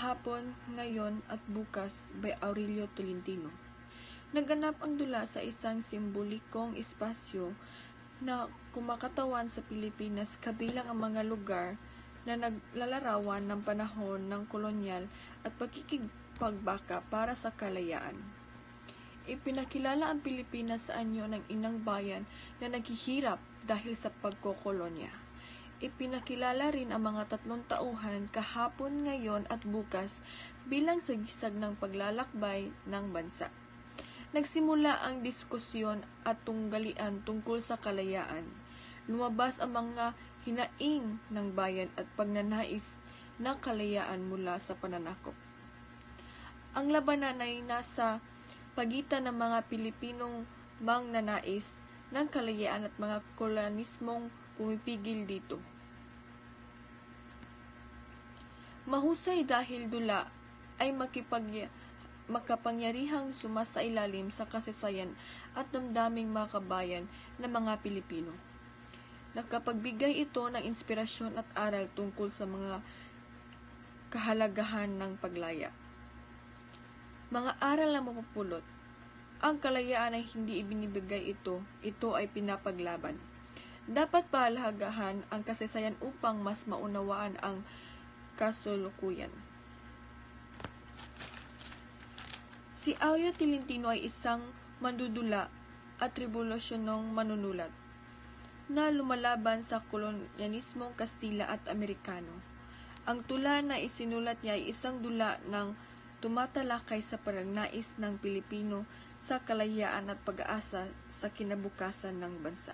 Kahapon, Ngayon at Bukas by Aurelio Tolentino. Naganap ang dula sa isang simbolikong espasyo na kumakatawan sa Pilipinas kabilang ang mga lugar na naglalarawan ng panahon ng kolonyal at pagkikipagbaka para sa kalayaan. Ipinakilala ang Pilipinas sa anyo ng inang bayan na naghihirap dahil sa pagkokolonya. Ipinakilala rin ang mga tatlong tauhan, kahapon, ngayon at bukas bilang sagisag ng paglalakbay ng bansa. Nagsimula ang diskusyon at tunggalian tungkol sa kalayaan. Lumabas ang mga hinaing ng bayan at pagnanais na kalayaan mula sa pananakop. Ang labanan ay nasa pagitan ng mga Pilipinong mangnanais ng kalayaan at mga kolonyalismong pumipigil dito. Mahusay dahil dula ay makapangyarihang sumasailalim sa kasaysayan at damdaming mga kabayan ng mga Pilipino. Nakapagbigay ito ng inspirasyon at aral tungkol sa mga kahalagahan ng paglaya. Mga aral na mapupulot. Ang kalayaan ay hindi ibinibigay ito ay pinapaglaban. Dapat pahalagahan ang kasaysayan upang mas maunawaan ang kasulukuyan. Si Aurelio Tolentino ay isang mandudula at revolusyonong manunulat na lumalaban sa kolonyalismong Kastila at Amerikano. Ang tula na isinulat niya ay isang dula ng tumatalakay sa pagnanais ng Pilipino sa kalayaan at pag-asa sa kinabukasan ng bansa.